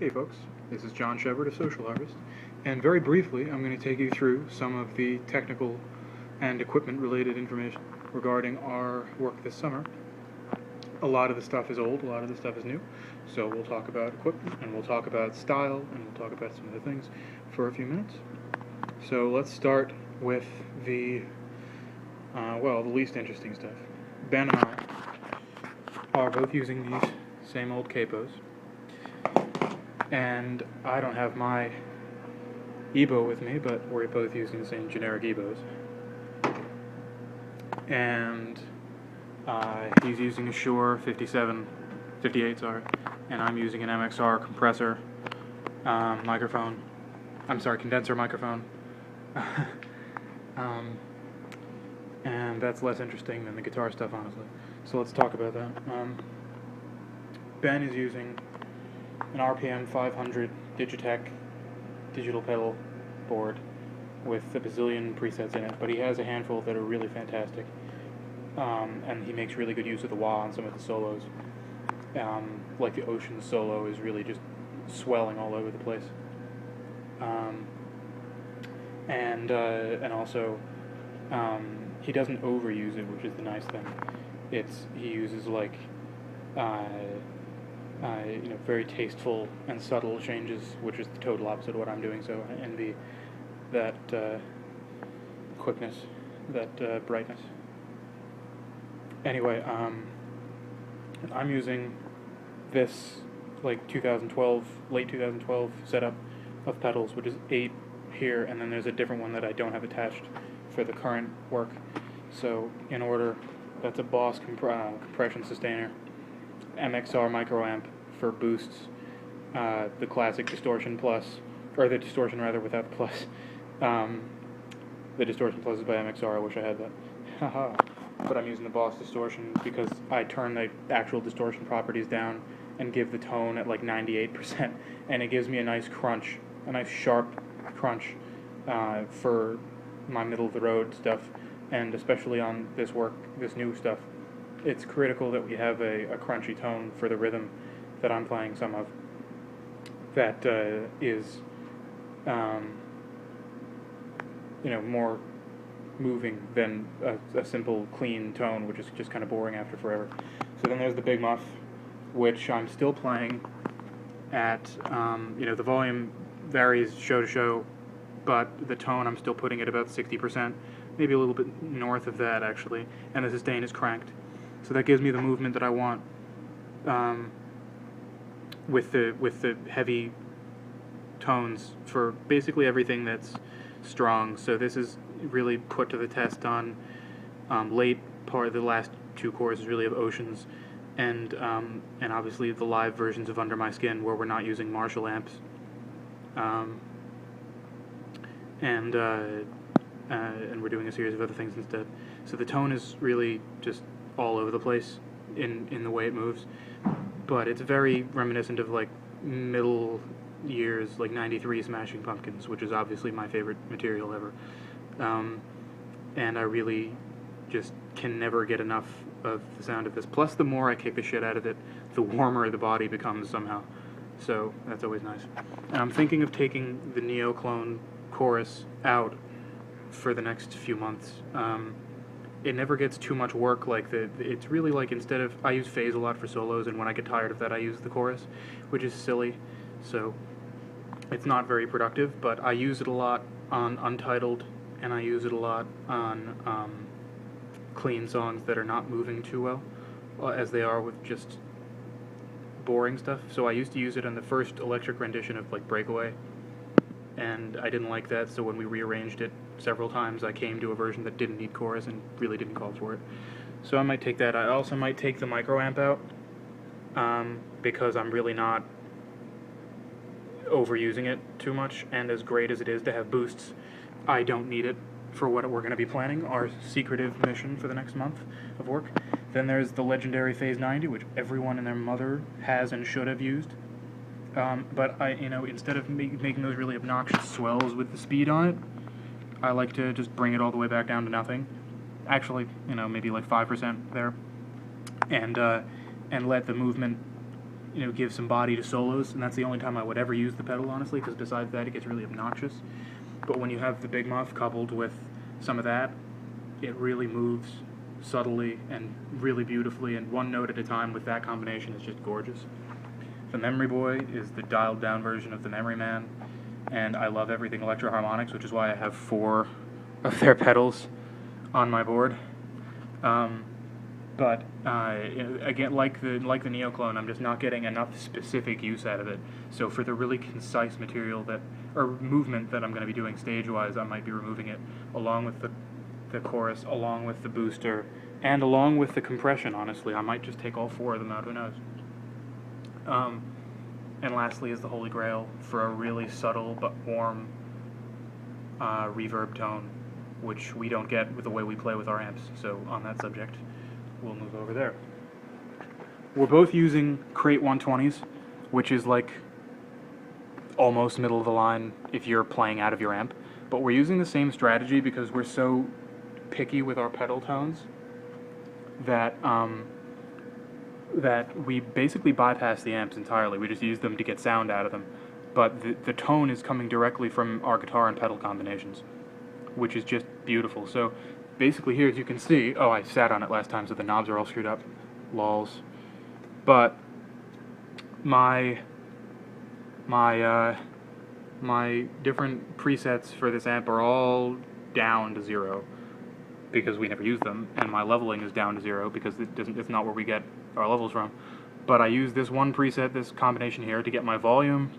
Hey folks, this is John Shepherd of Social Harvest, and very briefly I'm going to take you through some of the technical and equipment related information regarding our work this summer. A lot of the stuff is old, a lot of the stuff is new, so we'll talk about equipment, and we'll talk about style, and we'll talk about some of the things for a few minutes. So let's start with the least interesting stuff. Ben and I are both using these same old capos. And I don't have my EBO with me, but we're both using the same generic EBOs. And he's using a Shure 58, and I'm using an MXR compressor microphone. Condenser microphone. And that's less interesting than the guitar stuff, honestly. So let's talk about that. Ben is using an RPM 500 Digitech digital pedal board with a bazillion presets in it, but he has a handful that are really fantastic, and he makes really good use of the wah on some of the solos. Like the Ocean solo is really just swelling all over the place, and also he doesn't overuse it, which is the nice thing. He uses like very tasteful and subtle changes, which is the total opposite of what I'm doing, so I envy that quickness, that brightness. Anyway, I'm using this late 2012 setup of pedals, which is 8 here, and then there's a different one that I don't have attached for the current work. So in order, that's a Boss compression sustainer, MXR microamp for boosts, the classic distortion plus, or the distortion rather without the plus. The distortion plus is by MXR, I wish I had that. Haha. But I'm using the Boss distortion because I turn the actual distortion properties down and give the tone at like 98%, and it gives me a nice crunch, a nice sharp crunch for my middle of the road stuff, and especially on this new stuff. It's critical that we have a crunchy tone for the rhythm that I'm playing some of that is more moving than a simple clean tone, which is just kind of boring after forever. So then there's the Big Muff, which I'm still playing at, the volume varies show to show, but the tone I'm still putting at about 60%, maybe a little bit north of that actually, and the sustain is cranked. So that gives me the movement that I want with the heavy tones for basically everything that's strong. So this is really put to the test on late part of the last 2 choruses really of Oceans, and obviously the live versions of Under My Skin where we're not using Marshall amps, and we're doing a series of other things instead. So the tone is really just all over the place in the way it moves, but it's very reminiscent of like middle years, like 93 Smashing Pumpkins, which is obviously my favorite material ever, and I really just can never get enough of the sound of this. Plus the more I kick the shit out of it, the warmer the body becomes somehow, so that's always nice. And I'm thinking of taking the Neo Clone chorus out for the next few months. It never gets too much work. It's really like, instead of, I use phase a lot for solos, and when I get tired of that I use the chorus, which is silly, so it's not very productive, but I use it a lot on Untitled, and I use it a lot on clean songs that are not moving too well, as they are with just boring stuff. So I used to use it on the first electric rendition of like Breakaway, and I didn't like that, so when we rearranged it several times, I came to a version that didn't need chorus and really didn't call for it. So I might take that. I also might take the microamp out, because I'm really not overusing it too much, and as great as it is to have boosts, I don't need it for what we're going to be planning, our secretive mission for the next month of work. Then there's the legendary Phase 90, which everyone and their mother has and should have used. But instead of making those really obnoxious swells with the speed on it, I like to just bring it all the way back down to nothing. Actually, maybe like 5% there, and let the movement give some body to solos, and that's the only time I would ever use the pedal, honestly, because besides that, it gets really obnoxious. But when you have the big muff coupled with some of that, it really moves subtly and really beautifully, and one note at a time with that combination is just gorgeous. The Memory Boy is the dialed down version of the Memory Man, and I love everything Electro-Harmonix, which is why I have 4 of their pedals on my board. But again, like the Neoclone, I'm just not getting enough specific use out of it. So for the really concise material or movement that I'm going to be doing stage-wise, I might be removing it along with the chorus, along with the booster, and along with the compression, honestly. I might just take all 4 of them out, who knows. And lastly is the Holy Grail for a really subtle but warm reverb tone, which we don't get with the way we play with our amps. So on that subject, we'll move over there. We're both using Crate 120s, which is like almost middle of the line if you're playing out of your amp. But we're using the same strategy because we're so picky with our pedal tones that that we basically bypass the amps entirely. We just use them to get sound out of them. But the tone is coming directly from our guitar and pedal combinations, which is just beautiful. So basically here, as you can see, I sat on it last time, so the knobs are all screwed up. Lols. But my different presets for this amp are all down to 0 because we never use them, and my leveling is down to 0 because it's not where we get our levels from. But I use this one preset, this combination here, to get my volume,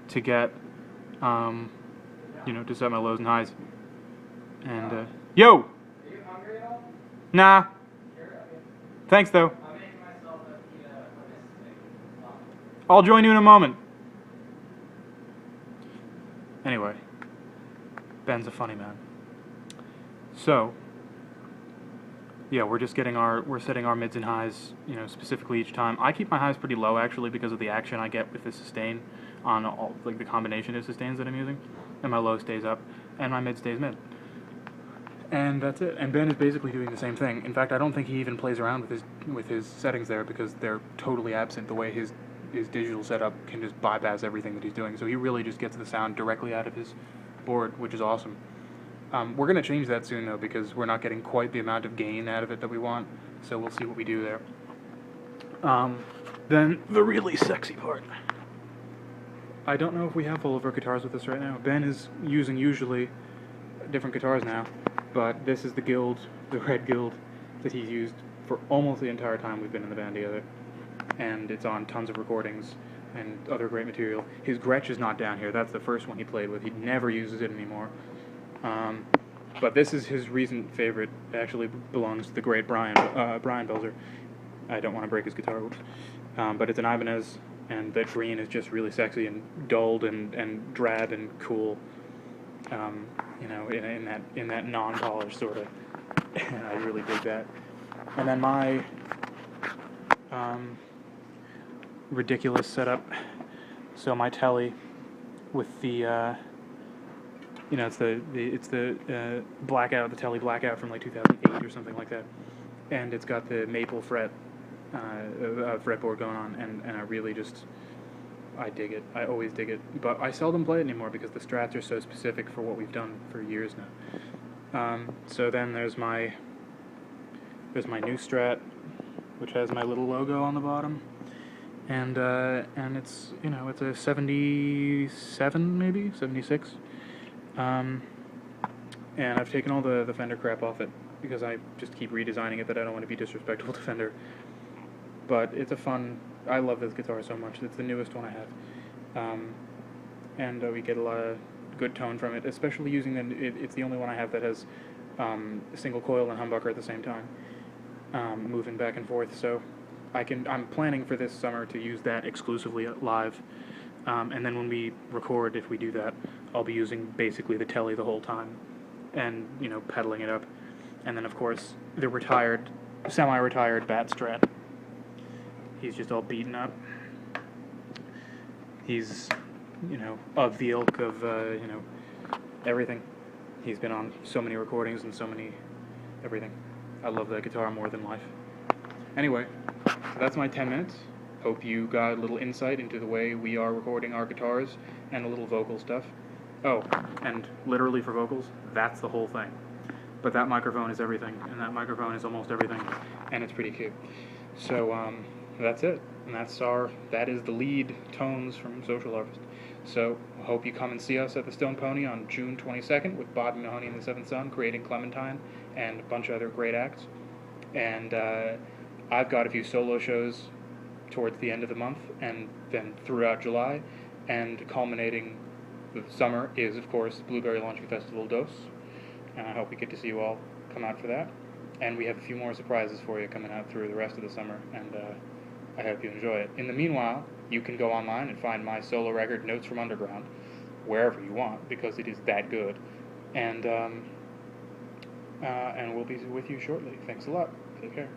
to get to set my lows and highs. And yo! Are you hungry at all? Nah. Sure, okay. Thanks though. I'm making myself a pita with this. I'll join you in a moment. Anyway, Ben's a funny man. So, yeah, we're setting our mids and highs, specifically each time. I keep my highs pretty low actually because of the action I get with the sustain on all, like the combination of sustains that I'm using, and my low stays up, and my mid stays mid. And that's it. And Ben is basically doing the same thing. In fact, I don't think he even plays around with his settings there because they're totally absent. The way his digital setup can just bypass everything that he's doing. So he really just gets the sound directly out of his board, which is awesome. We're going to change that soon, though, because we're not getting quite the amount of gain out of it that we want. So we'll see what we do there. Then the really sexy part. I don't know if we have all of our guitars with us right now. Ben is using usually different guitars now, but this is the red Guild, that he's used for almost the entire time we've been in the band together. And it's on tons of recordings and other great material. His Gretsch is not down here. That's the first one he played with. He never uses it anymore. But this is his recent favorite. It actually belongs to the great Brian Belzer. I don't want to break his guitar, whoops. But it's an Ibanez, and that green is just really sexy and dulled and drab and cool. In that non-polished sort of. And I really dig that. And then my ridiculous setup. So my telly with the it's the blackout, the telly blackout from like 2008 or something like that, and it's got the maple fretboard going on, and I dig it. I always dig it, but I seldom play it anymore because the strats are so specific for what we've done for years now. So then there's my new Strat, which has my little logo on the bottom, and it's it's a 77 maybe 76, and I've taken all the Fender crap off it because I just keep redesigning it that I don't want to be disrespectful to Fender. But it's I love this guitar so much. It's the newest one I have, and we get a lot of good tone from it, especially using it's the only one I have that has single coil and humbucker at the same time, moving back and forth. So I'm planning for this summer to use that exclusively live, and then when we record, if we do that, I'll be using basically the telly the whole time, and pedaling it up, and then of course the semi-retired Bat Strat. He's just all beaten up. He's, of the ilk of, everything. He's been on so many recordings and so many everything. I love that guitar more than life. Anyway, so that's my 10 minutes. Hope you got a little insight into the way we are recording our guitars and a little vocal stuff. Oh, and literally for vocals, that's the whole thing. But that microphone is everything, and that microphone is almost everything, and it's pretty cute. So that's it, and that is the lead tones from Social Harvest. So I hope you come and see us at the Stone Pony on June 22nd with Bobby Mahoney and the Seventh Son creating Clementine and a bunch of other great acts. And I've got a few solo shows towards the end of the month and then throughout July, and culminating the summer is, of course, Blueberry Launching Festival Dos, and I hope we get to see you all come out for that. And we have a few more surprises for you coming out through the rest of the summer, and I hope you enjoy it. In the meanwhile, you can go online and find my solo record, Notes from Underground, wherever you want, because it is that good. And we'll be with you shortly. Thanks a lot. Take care.